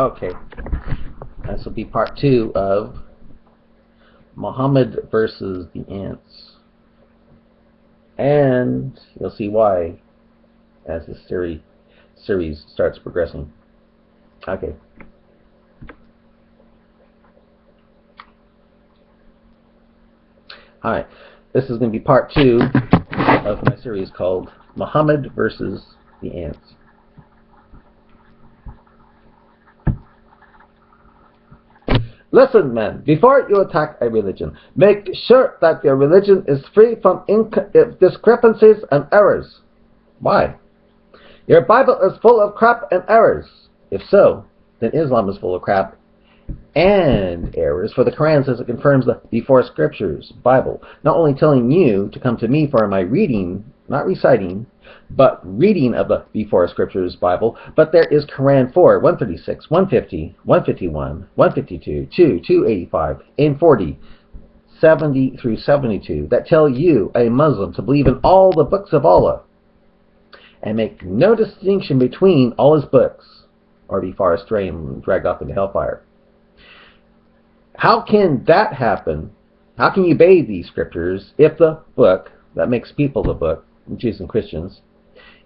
Okay, this will be part 2 of Muhammad versus the ants. And you'll see why as the series starts progressing. Okay. Hi, this is going to be part 2 of my series called Muhammad versus the ants. Listen, men, before you attack a religion, make sure that your religion is free from discrepancies and errors. Why? Your Bible is full of crap and errors. If so, then Islam is full of crap and errors, for the Quran says it confirms the before scriptures, Bible, not only telling you to come to me for my reading, not reciting, but reading of the before scriptures, Bible, but there is Quran 4, 136, 150, 151, 152, 2, 285, and 40, 70 through 72 that tell you, a Muslim, to believe in all the books of Allah and make no distinction between all his books, or be far astray and dragged off into hellfire. How can that happen? How can you obey these scriptures if the book that makes people the book, Jews and Christians,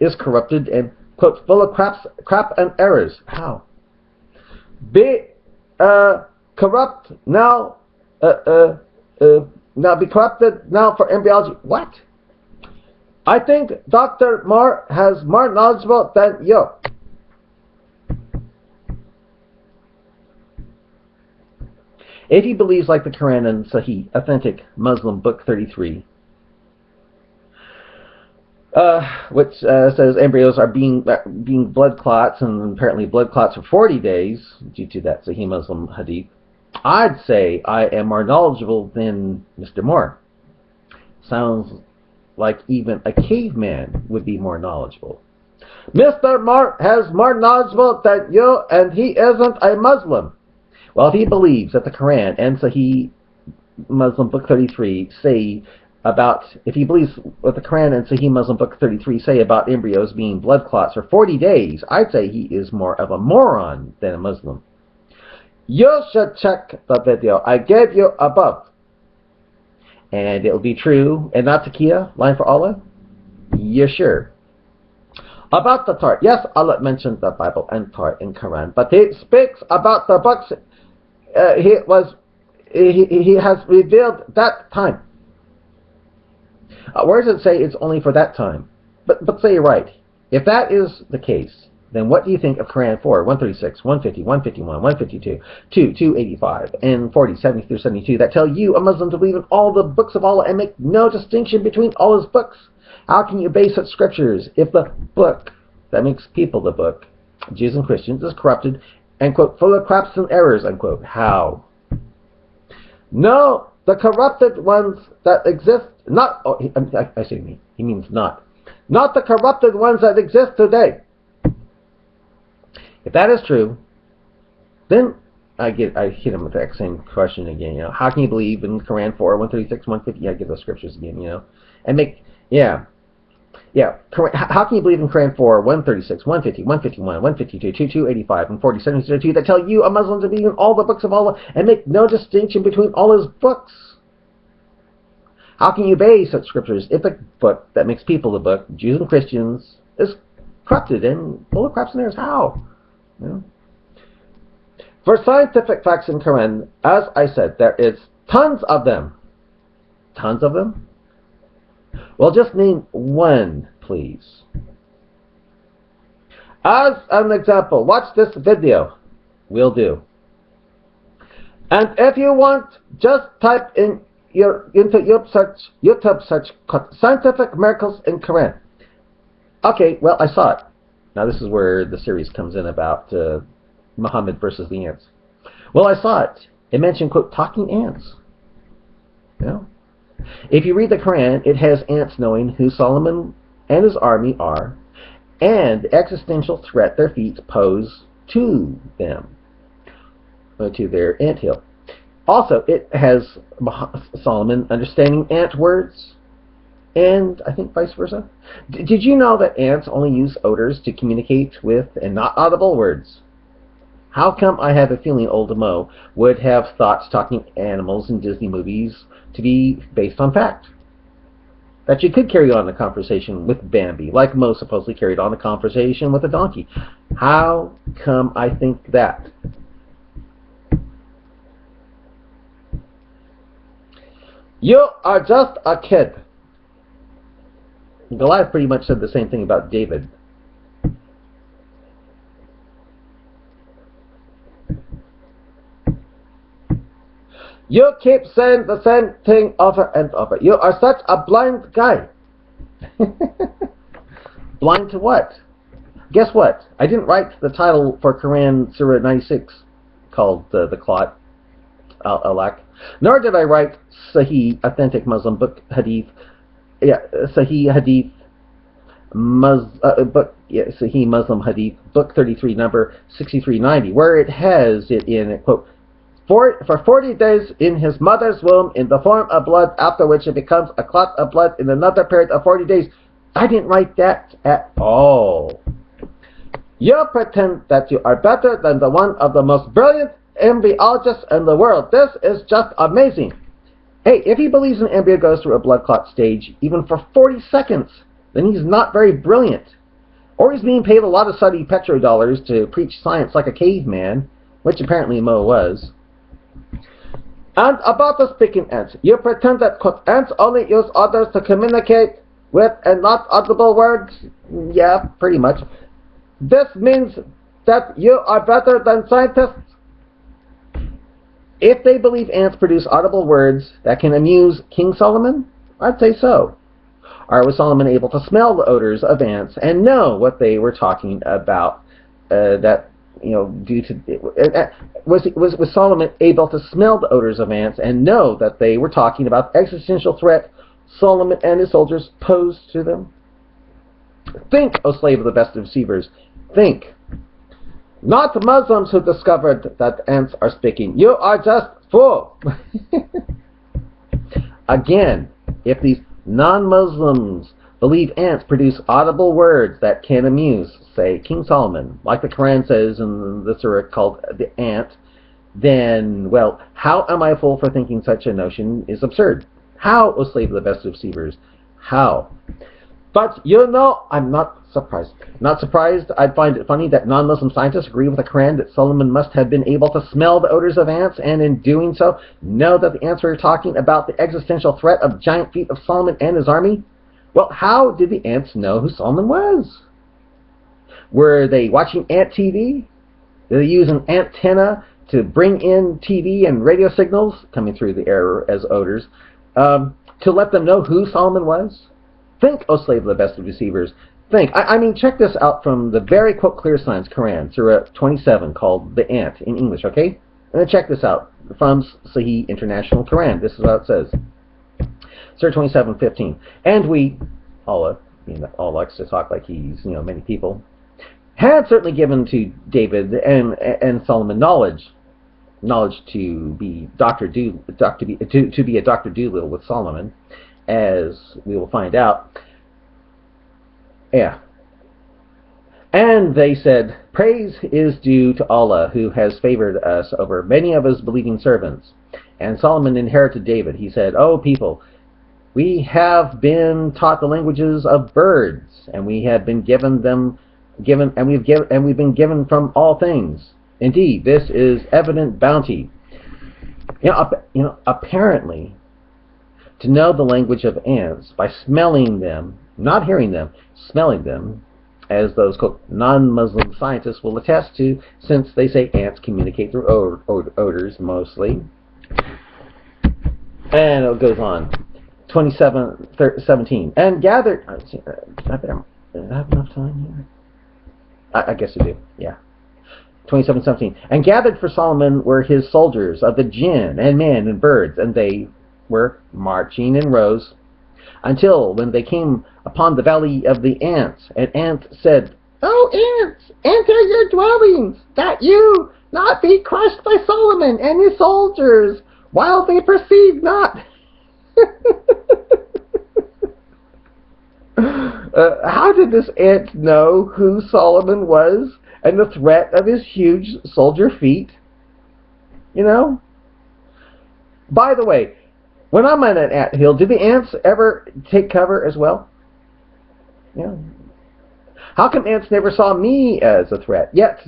is corrupted and, quote, full of crap and errors? How? Be corrupt now, now be corrupted now for embryology. What? I think Dr. Moore has more knowledgeable than you. If he believes like the Quran and Sahih, authentic Muslim book 33, which says embryos are being blood clots, and apparently blood clots for 40 days due to that Sahih Muslim hadith, I'd say I am more knowledgeable than Mr. Moore. Sounds like even a caveman would be more knowledgeable. Mr. Moore has more knowledgeable than you, and he isn't a Muslim. Well, if he believes that the Quran and Sahih Muslim book 33 say about, if he believes what the Quran and Sahih Muslim book 33 say about embryos being blood clots for 40 days, I'd say he is more of a moron than a Muslim. You should check the video I gave you above. And it'll be true and not Takia, line for Allah? Yeah, sure. About the Torah, yes, Allah mentioned the Bible and Torah in Quran, but he speaks about the books he has revealed that time. Where does it say it's only for that time? But say you're right. If that is the case, then what do you think of Quran 4, 136, 150, 151, 152, 2, 285, and 40, 70 through 72 that tell you, a Muslim, to believe in all the books of Allah and make no distinction between all his books? How can you obey such scriptures if the book that makes people the book, Jews and Christians, is corrupted and, quote, full of craps and errors, unquote? How? No, the corrupted ones that exist, not, oh, I see, he means not the corrupted ones that exist today. If that is true, then I hit him with that same question again. You know, how can you believe in Quran 4, 136, 150? I get those scriptures again. You know, and make how can you believe in Quran 4, 136, 150, 151, 152, 2, 285, and 40, 72 that tell you, a Muslim, to believe in all the books of Allah and make no distinction between all his books? How can you obey such scriptures if the book that makes people the book, Jews and Christians, is corrupted and full of craps and errors? How? You know? For scientific facts in Quran, as I said, there is tons of them. Tons of them? Well, just name one, please. As an example, watch this video. Will do. And if you want, just type in into YouTube search scientific miracles in Quran. Okay, well, I saw it. Now this is where the series comes in about Muhammad versus the ants. Well, I saw it. It mentioned, quote, talking ants. You know? If you read the Quran, it has ants knowing who Solomon and his army are and the existential threat their feet pose to them, to their anthill. Also, it has Solomon understanding ant words, and I think vice versa. Did you know that ants only use odors to communicate with and not audible words? How come I have a feeling old Mo would have thoughts talking animals in Disney movies to be based on fact? That you could carry on a conversation with Bambi, like Mo supposedly carried on a conversation with a donkey. How come I think that? You are just a kid. Goliath pretty much said the same thing about David. You keep saying the same thing over and over. You are such a blind guy. Blind to what? Guess what? I didn't write the title for Quran Surah 96 called the Clot, Alak. Nor did I write Sahih, authentic Muslim book Hadith. Yeah, Sahih Hadith, Sahih Muslim Hadith, book 33, number 6390, where it has it in, quote, for 40 days in his mother's womb in the form of blood, after which it becomes a clot of blood in another period of 40 days. I didn't write that at all. You pretend that you are better than the one of the most brilliant embryologists in the world. This is just amazing. Hey, if he believes an embryo goes through a blood clot stage even for 40 seconds, then he's not very brilliant. Or he's being paid a lot of Saudi petrodollars to preach science like a caveman, which apparently Mo was. And about the speaking ants, you pretend that ants only use others to communicate with and not audible words? Yeah, pretty much. This means that you are better than scientists. If they believe ants produce audible words that can amuse King Solomon, I'd say so. Or was Solomon able to smell the odors of ants and know what they were talking about? Was Solomon able to smell the odors of ants and know that they were talking about the existential threat Solomon and his soldiers posed to them? Think, O slave of the best of deceivers, think. Not Muslims who discovered that ants are speaking. You are just fool. Again, if these non-Muslims believe ants produce audible words that can amuse, say, King Solomon, like the Quran says in the surah called the ant, then, well, how am I a fool for thinking such a notion is absurd? How, O slave of the best of deceivers? How? But, you know, I'm not surprised. Not surprised. I'd find it funny that non-Muslim scientists agree with the Quran that Solomon must have been able to smell the odors of ants, and in doing so, know that the ants were talking about the existential threat of giant feet of Solomon and his army. Well, how did the ants know who Solomon was? Were they watching ant TV? Did they use an antenna to bring in TV and radio signals coming through the air as odors to let them know who Solomon was? Think, O slave of the best of deceivers. Think. I mean, check this out from the very, quote, clear signs Quran, Surah 27, called the ant in English, okay? And then check this out from Sahih International Quran. This is what it says. Surah 27:15. And we, Allah likes to talk like he's, many people, had certainly given to David and Solomon knowledge to be Dr. to be a Dr. Doolittle with Solomon, as we will find out. Yeah. And they said, praise is due to Allah, who has favored us over many of his believing servants. And Solomon inherited David. He said, O people, we have been taught the languages of birds, and we have been we've been given from all things. Indeed, this is evident bounty. Apparently, to know the language of ants by smelling them, not hearing them, smelling them, as those non-Muslim scientists will attest to, since they say ants communicate through odors mostly. And it goes on. 17. And gathered. Do I have enough time here? I guess I do. Yeah. 27:17. And gathered for Solomon were his soldiers of the jinn and men and birds, and they were marching in rows until when they came upon the valley of the ants, and ants said, "O ants, enter your dwellings, that you not be crushed by Solomon and his soldiers, while they perceive not." How did this ant know who Solomon was and the threat of his huge soldier feet. You know? By the way, when I'm on an anthill, do the ants ever take cover as well? Yeah. How come ants never saw me as a threat? Yet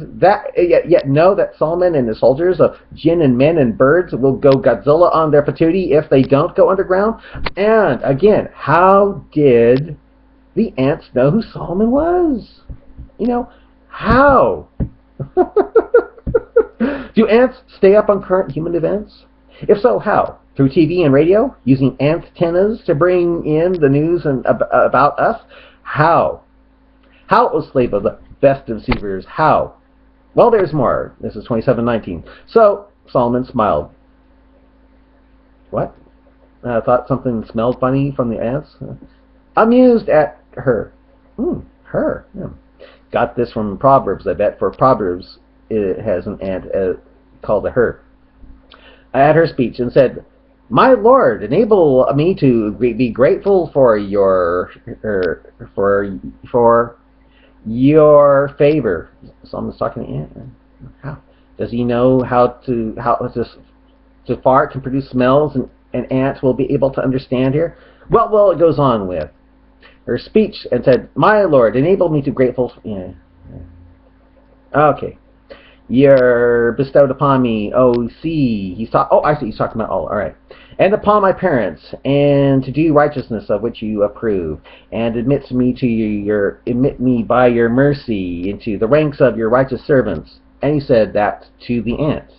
know that Solomon and his soldiers of jinn and men and birds will go Godzilla on their patootie if they don't go underground? And again, how did the ants know who Solomon was? You know, how? Do ants stay up on current human events? If so, how? Through TV and radio? Using antennas to bring in the news and about us? How? How, O slave of the best of deceivers? How? Well, there's more. This is 27:19. So Solomon smiled. What? I thought something smelled funny from the ants. Amused at her. Her. Yeah. Got this from Proverbs, I bet. For Proverbs, it has an ant called a her. At her speech and said, "My Lord, enable me to be grateful for your favor." Someone's talking to ant. How does he know how fart can produce smells, and ants will be able to understand here? Well, it goes on with her speech and said, "My Lord, enable me to grateful." Yeah. Okay. You're bestowed upon me. Oh, see, I see. He's talking about all right. And upon my parents, and to do righteousness of which you approve, and admit me by your mercy into the ranks of your righteous servants. And he said that to the ant.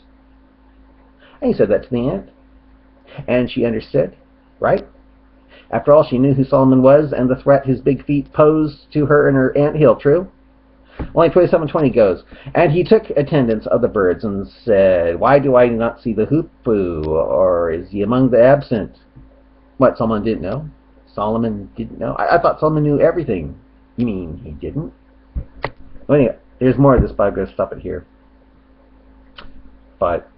And she understood, right? After all, she knew who Solomon was and the threat his big feet posed to her in her anthill. True. Line 27:20 goes, and he took attendance of the birds and said, "Why do I not see the hoopoe, or is he among the absent?" What, Solomon didn't know? Solomon didn't know? I thought Solomon knew everything. You mean he didn't? Well, anyway, there's more of this, but I'm going to stop it here. But